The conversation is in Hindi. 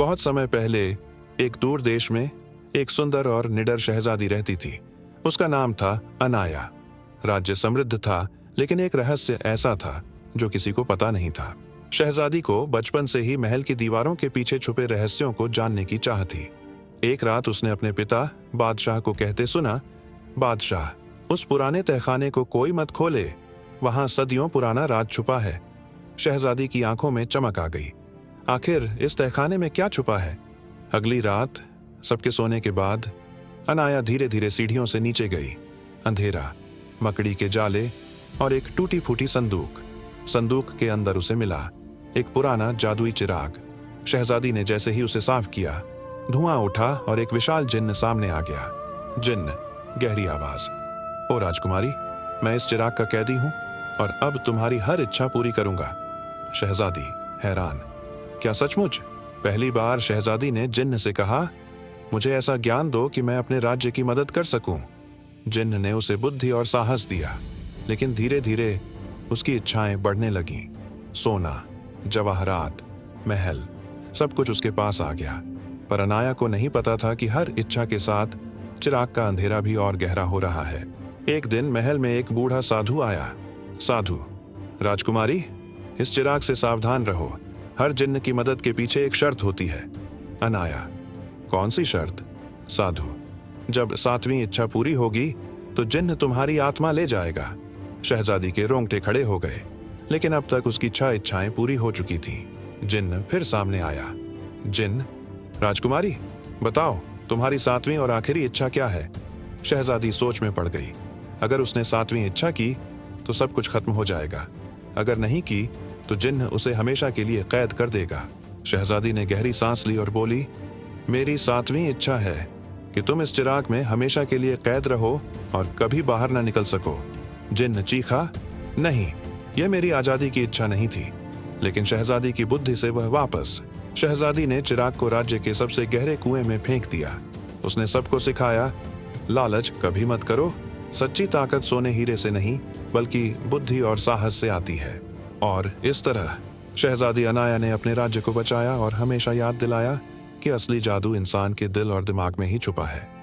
बहुत समय पहले एक दूर देश में एक सुंदर और निडर शहजादी रहती थी। उसका नाम था अनाया। राज्य समृद्ध था, लेकिन एक रहस्य ऐसा था जो किसी को पता नहीं था। शहजादी को बचपन से ही महल की दीवारों के पीछे छुपे रहस्यों को जानने की चाह थी। एक रात उसने अपने पिता बादशाह को कहते सुना, बादशाह, उस पुराने तहखाने को कोई मत खोले, वहां सदियों पुराना राज छुपा है। शहजादी की आंखों में चमक आ गई। आखिर इस तहखाने में क्या छुपा है? अगली रात सबके सोने के बाद अनाया धीरे धीरे सीढ़ियों से नीचे गई। अंधेरा, मकड़ी के जाले और एक टूटी फूटी संदूक। संदूक के अंदर उसे मिला एक पुराना जादुई चिराग। शहजादी ने जैसे ही उसे साफ किया, धुआं उठा और एक विशाल जिन्न सामने आ गया। जिन्न, गहरी आवाज, ओ राजकुमारी, मैं इस चिराग का कैदी हूं और अब तुम्हारी हर इच्छा पूरी करूंगा। शहजादी हैरान, क्या सचमुच? पहली बार शहजादी ने जिन्न से कहा, मुझे ऐसा ज्ञान दो कि मैं अपने राज्य की मदद कर सकूं। जिन्न ने उसे बुद्धि और साहस दिया, लेकिन धीरे धीरे उसकी इच्छाएं बढ़ने लगीं। सोना, जवाहरात, महल, सब कुछ उसके पास आ गया। पर अनाया को नहीं पता था कि हर इच्छा के साथ चिराग का अंधेरा भी और गहरा हो रहा है। एक दिन महल में एक बूढ़ा साधु आया। साधु, राजकुमारी, इस चिराग से सावधान रहो। हर जिन्न की मदद के पीछे एक शर्त होती है। अनाया, कौन सी शर्त? साधु, जब 7वीं इच्छा पूरी होगी तो जिन्न तुम्हारी आत्मा ले जाएगा। शहजादी के रोंगटे खड़े हो गए, लेकिन अब तक उसकी 6 इच्छाएं पूरी हो चुकी थीं। जिन्न फिर सामने आया। जिन्न, राजकुमारी, बताओ तुम्हारी 7वीं और आखिरी इच्छा क्या है? शहजादी सोच में पड़ गई। अगर उसने 7वीं इच्छा की तो सब कुछ खत्म हो जाएगा। अगर नहीं की तो जिन्न उसे हमेशा के लिए कैद कर देगा। शहजादी ने गहरी सांस ली और बोली, मेरी 7वीं इच्छा है कि तुम इस चिराग में हमेशा के लिए कैद रहो और कभी बाहर न निकल सको। जिन्न चीखा, नहीं, यह मेरी आजादी की इच्छा नहीं थी। लेकिन शहजादी की बुद्धि से वह वापस। शहजादी ने चिराग को राज्य के सबसे गहरे कुएं में फेंक दिया। उसने सबको सिखाया, लालच कभी मत करो। सच्ची ताकत सोने हीरे से नहीं, बल्कि बुद्धि और साहस से आती है। और इस तरह शहजादी अनाया ने अपने राज्य को बचाया और हमेशा याद दिलाया कि असली जादू इंसान के दिल और दिमाग में ही छुपा है।